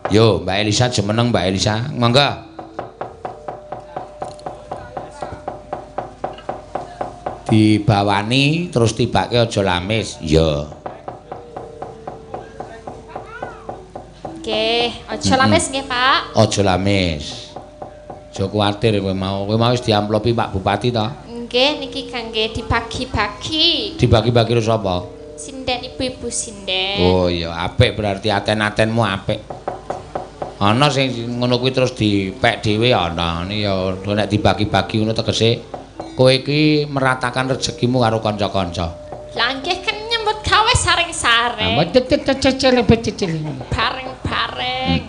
Yo, Mbak Elisa jemeneng Mbak Elisa. Monggo. Dibawani terus tibake aja lamis. Ya. Nggih, aja lamis nggih, Pak. Aja lamis. Aja kuwatir kowe mau wis diamplopi Pak Bupati to? Nggih, niki kangge dibagi-bagi. Dibagi-bagi karo sapa? Sinden ibu-ibu sinden. Oh iya, apik berarti aten-atenmu apik. Ana sing ngono kuwi terus dipek dhewe ana. Ini ya nek dibagi-bagi ngono tegese kowe iki meratakan rezekimu karo kanca-kanca. Lah nggih kan nyambut gawe saring-saring. Bareng-bareng.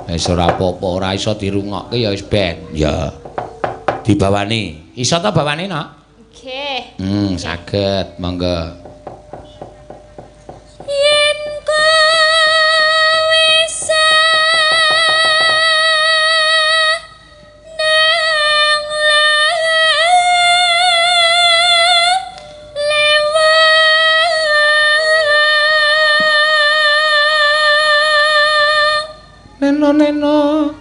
Wis ora apa-apa, ora iso dirungokke ya wis ben. Ya. Dibawani. Iso ta bawani, Nak? Nggih. Saged, monggo. Yen kowe seneng Neno-neno.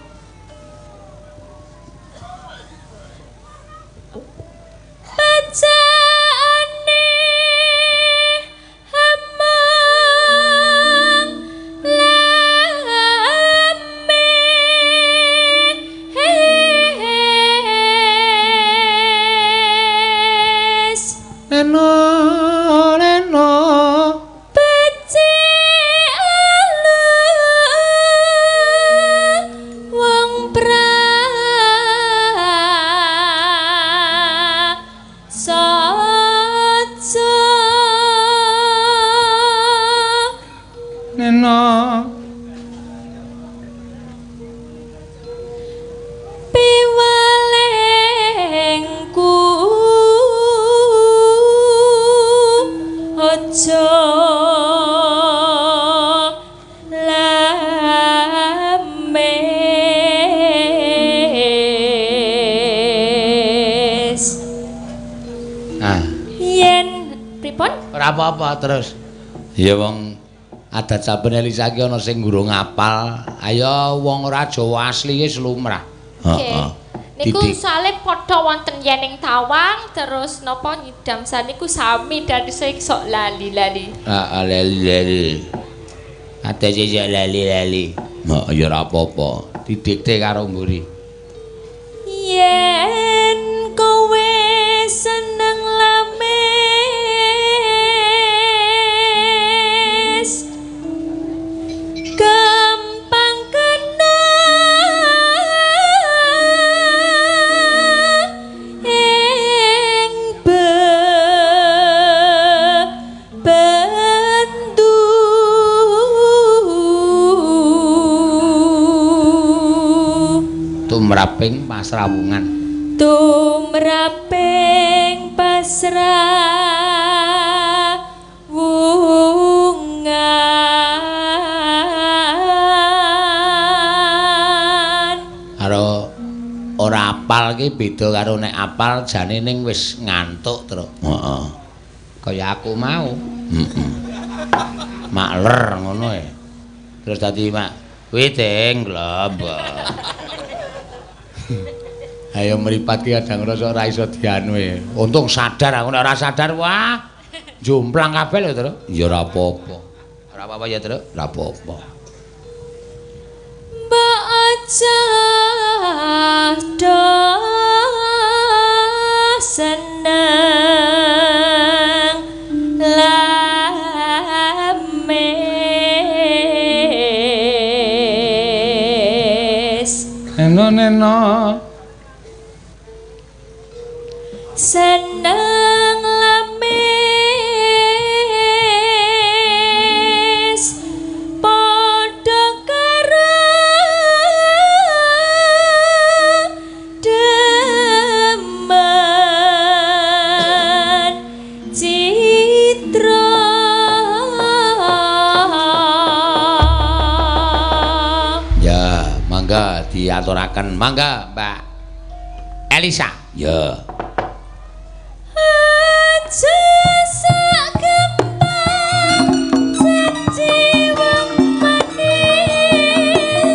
Bacane among lamis. Neno-neno. Beci alu wong prasaja. Neno. Piwalengku aja lamis. Ah, Yen pripun? ora apa-apa terus. Ya wong adat saben Elisa iki ana sing gurung apal. Ayo wong ora Jawa asli wis lumrah. Nggih. Niku Didik. soalé padha wonten yening tawang terus napa nyidam saniku sami dan saya sok lali-lali. Lali-lali. Ate sik lali-lali. Ya ora apa-apa. Didikte karo mburi. Yen kowe seneng lamis gampang kena ing bebendu. Tumraping pasrawungan. Tumraping pasrawungan. Karo ora apal ki beda karo nek apal jane ning wis ngantuk terus. Heeh. Kaya aku mau. Heeh. Makler ngono e. Terus dadi mak kuwi deng glob. Ayo mripat ki kadang rasa ora iso dianu e. Untung sadar aku nek ora sadar wah jomplang kabeh lho, Tru. Ya ora apa-apa. Ora apa-apa ya, Tru. Ora apa-apa. Mbak aja do seneng lamis. Neno-neno. Seneng lamis padha karo demen citra. Ya, mangga diaturaken. Mangga, Mbak Elisa. Ya. Aja sak gampang janji wong manis.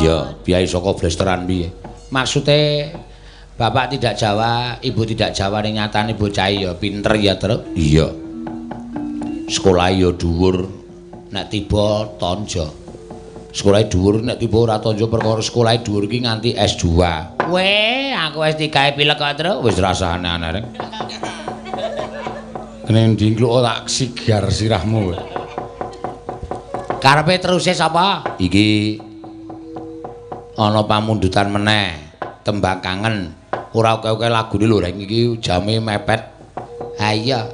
Iya, biaya saka blasteran piye? Maksude bapak tidak Jawa, ibu tidak Jawa ning nyatane bocah ya pinter ya, Tru. Iya. Sekolah ya dhuwur, nek tiba tanja. Sekolah dhuwur nek tiba ora tanja perkara sekolah dhuwur ki nganti S2. Weh, aku S3 pilek kok, Tru. Wis rasane aneh. Kene ndi kluk tak sigar sirahmu. Karepe teruse sapa? Iki ana pamundutan meneh, tembang kangen. Ora oke-oke lagune lho rek iki jame mepet. Ha iya.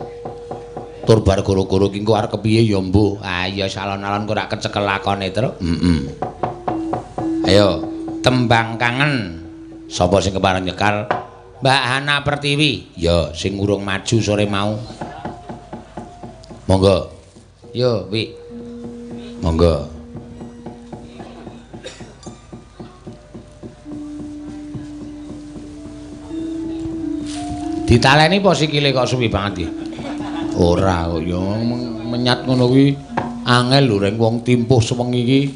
Tur bar goro-goro ki engko arep kepiye ya mbuh. Ha iya salon-alon kok ora kecekel lakone, Tru. Ayo, tembang kangen. Sapa sing kepareng nyekal? Mbak Hana Pertiwi. Ya, sing urung maju sore mau. Monggo. Yo, Wi. Monggo. Ditaleni apa sikile kok suwi banget iki? Ora kok ya menyat ngono kuwi angel lho reng wong timpuh sewengi iki.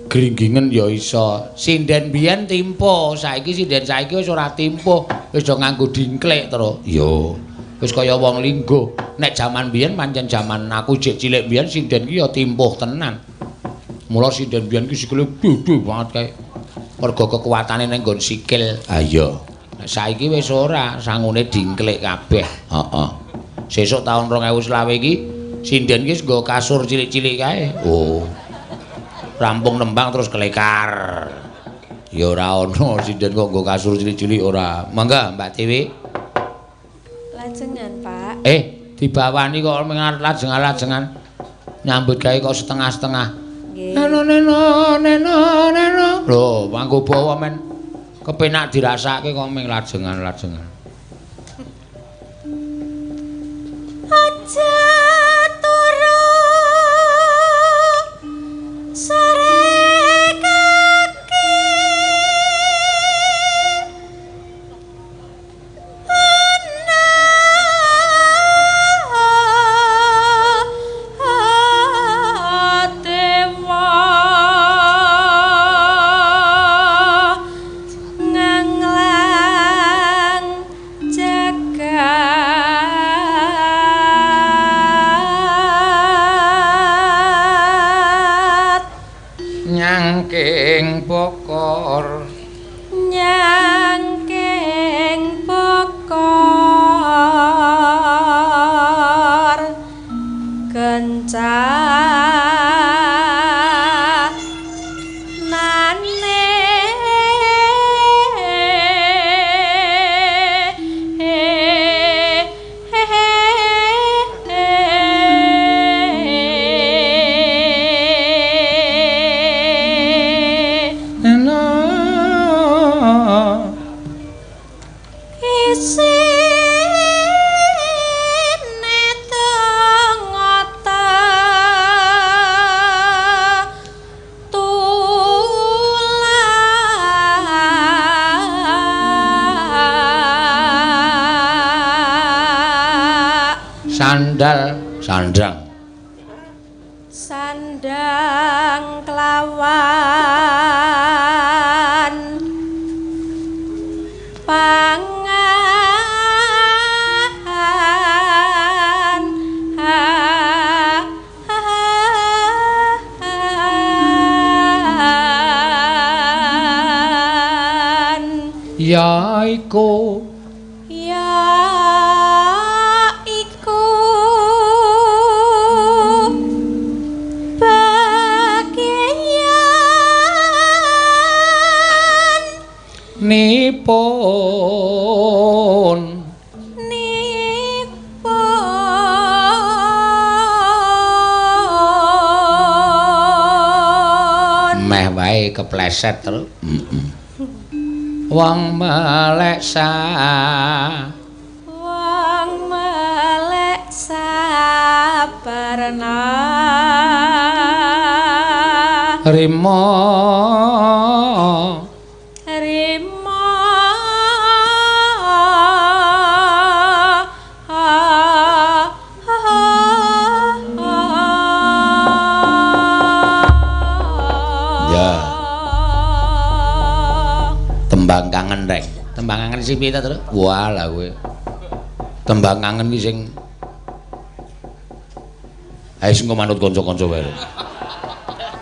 Gringgingen ya iso. Sinden biyen timpuh, saiki sinden saiki wis ora timpuh, wis do nganggo dingklek terus. Yo. Wis kaya wong linggo. Nek jaman biyen pancen jaman aku jek cilik biyen sinden ki ya timpuh tenan. Mula sinden biyen ki sikile gedhe banget kae. Mergo kekuatane ning nggon sikil. Ah iya. Nek saiki wis ora, sangune dingklek kabeh. Heeh. Sesuk taun 2020 iki sinden ki nggo kasur cilik-cilik kae. Oh. Rampung nembang terus kelekar. Ya ora ono sinden kok nggo kasur cilik-cilik ora. Mangga Mbak Dewi. Lajengan, Pak. Dibawani kok lajengan-lajengan. Nyambut gawe kok setengah-setengah. Nggih. Neno. Lho, mangko bawa men. Kepenak dirasake kok ming lajengan-lajengan. Aja turu sore sandang kelawan pangan yaiku nipun meh wae kepleset terus wong melek sabarna rimo Tembang kangen rek. Tembang kangen sing piye ta, Tru? Walah kowe. Tembang kangen iki sing ae sing manut kanca-kanca wae.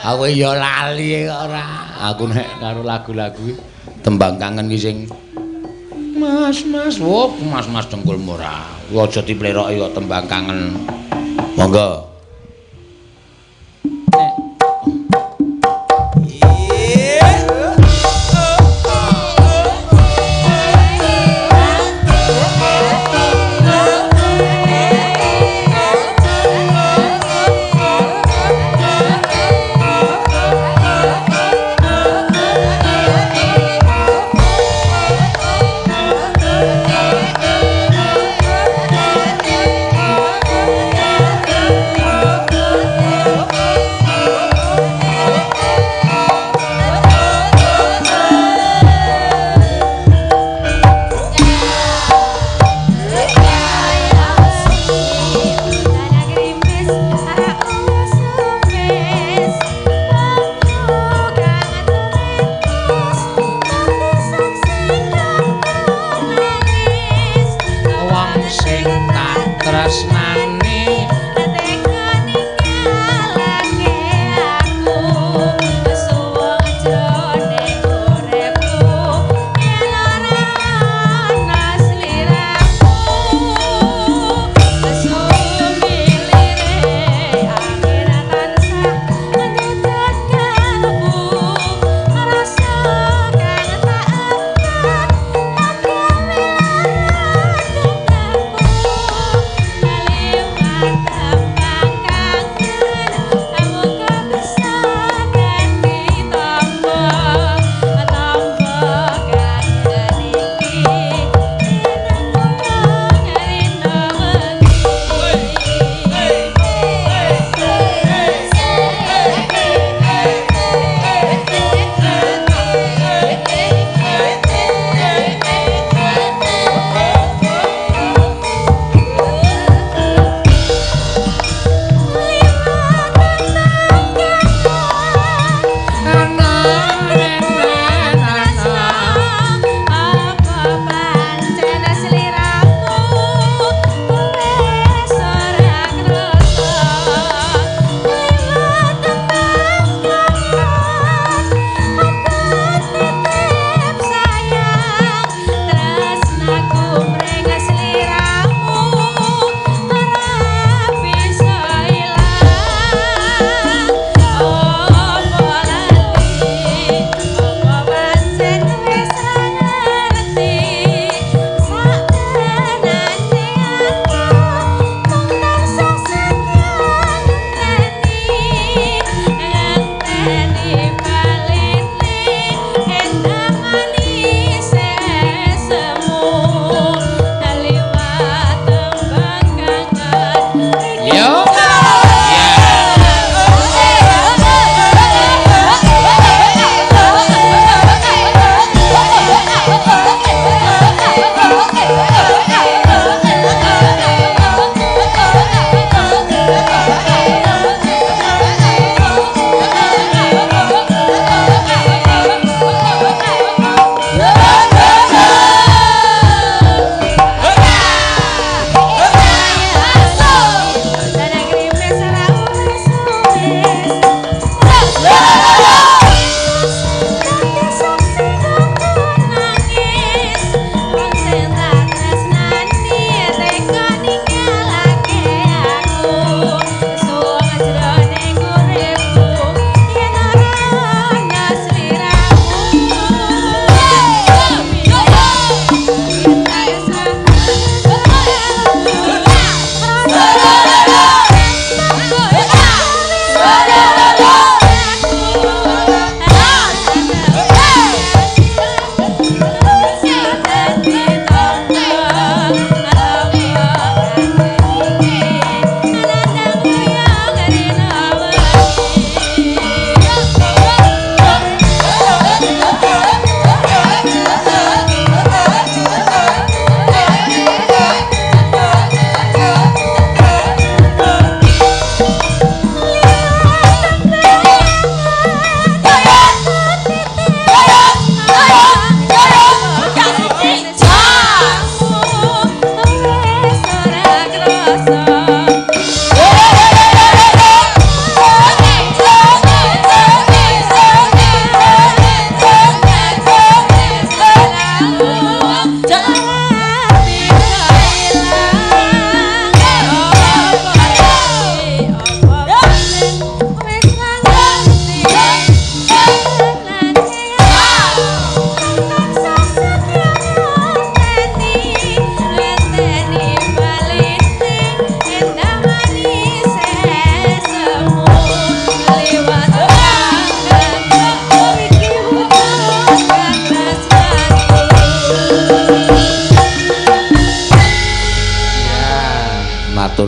Aku ya lali kok ora. Aku nek karo lagu-lagu tembang kangen iki sing Mas, wop, mas dengkul murah. Aja dipleroki kok tembang kangen. Monggo.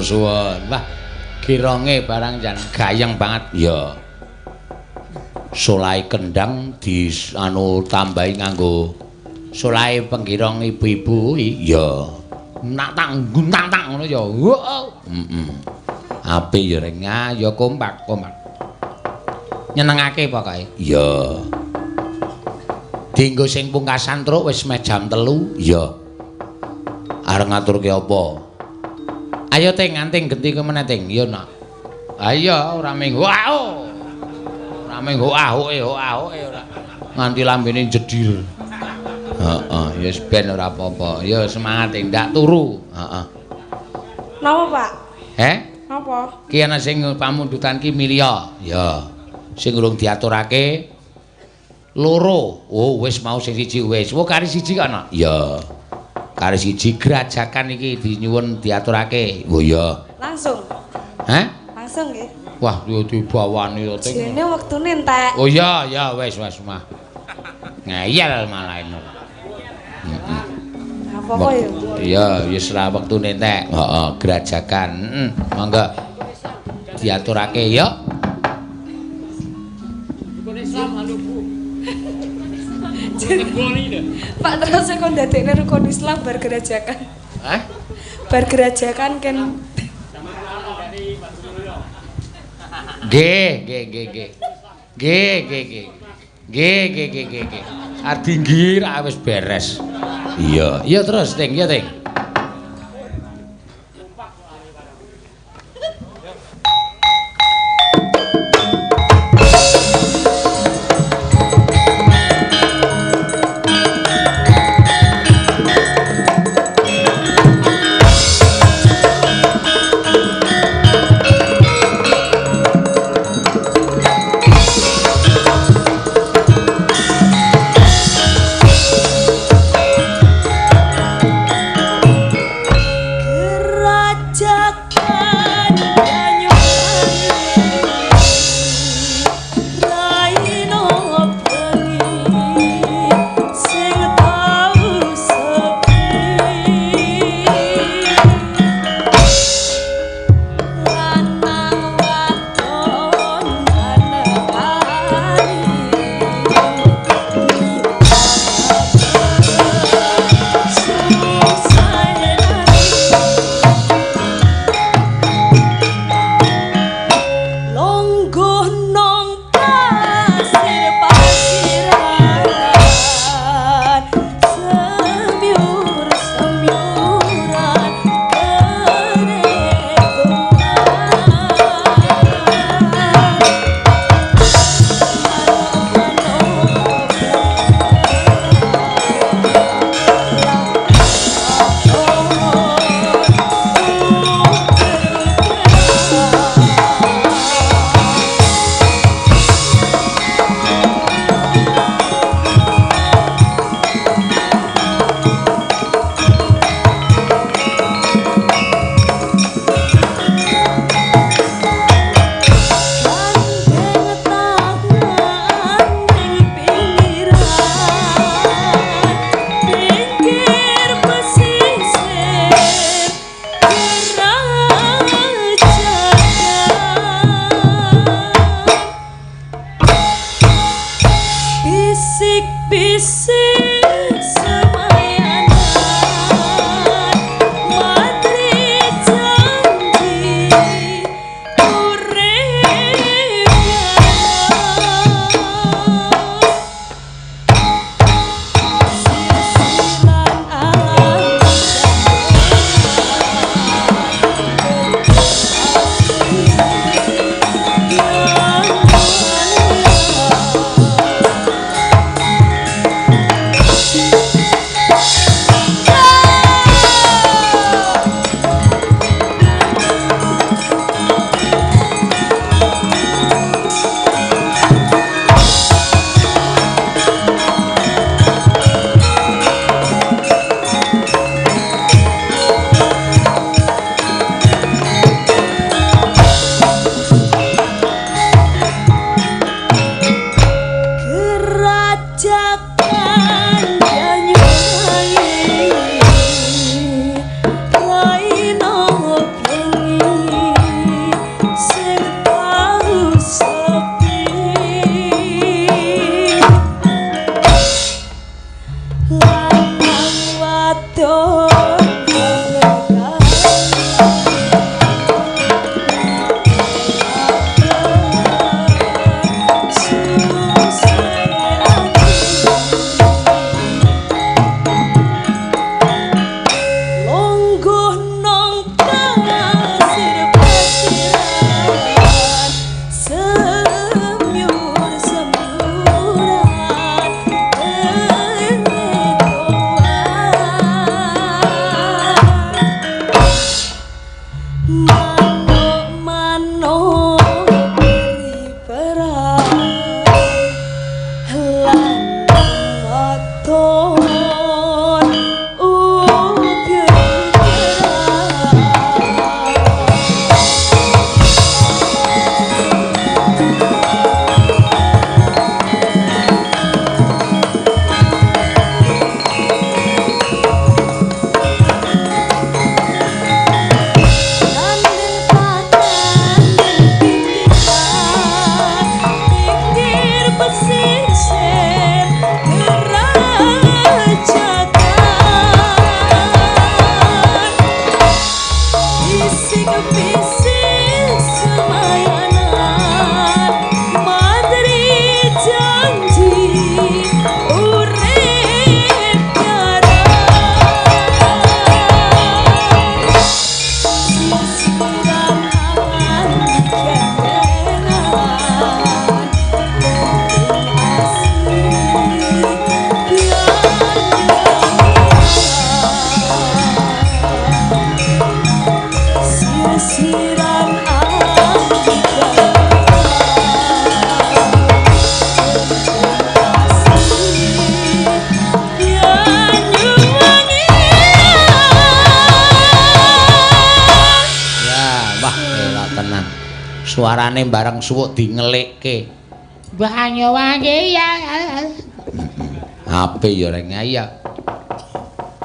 suwun. Wah, gironge barang jan gayeng banget. Ya. Solai kendang di tambahi nganggo solai penggirong ibu-ibu ya. Nak tang ngono ya. Heeh. Apik ya ring ya kompak. Nyenengake pokoke. Ya. Dienggo sing pungkasan truk wis meh jam 3. Ya. Arep ngaturke apa? Ayo Ting, anting genti kowe meneh Ting. Ya nak. Ayo ora minggu. Ora minggu ahoke ora. Nganti lambene jedil. Heeh, ya wis ben ora apa-apa. Ya semangat ndak turu. Heeh. Napa, Pak? Napa? Ki ana sing pamundutan ki milya. Ya. Sing urung diaturake loro. Oh, wis mau sing siji wis. Wo kari siji kana? Ya. Kari siji grajakan iki dinyuwun diaturake. Oh ya. Langsung. Langsung nggih. Wah, yo dibawani to Ting. Jene wektune entek. Oh ya, wis mah. Ngeyel malah eno. Heeh. Apa kok ya? Iya, wis ra wektune entek. Heeh, grajakan. Monggo. Diaturake ya. Pak terus kok ndadekne rukun Islam bar gerajakan. Bar gerajakan kan Nggih. Tinggi ra wis beres. Iya terus Ting, ya Ting. Suarane bareng suwuk dingelikke. Banyuwangi ya. Ape ya reng ya.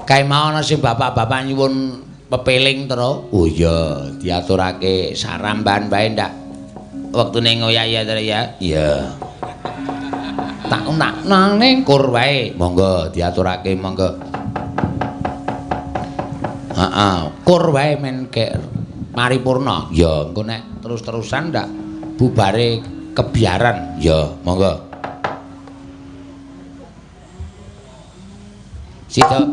Kae mau ana sing bapak-bapak nyuwun pepeling terus. Oh iya, diaturake saramban bae ndak. Wektune ngoyak ya to ya. Iya. Tak nang ning kur wae. Monggo diaturake monggo. Heeh, kur wae men kek paripurna. Ya, engko nek terus-terusan ndak bubare kebiaran. Ya, monggo. Sito.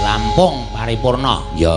Lampung paripurna. Ya.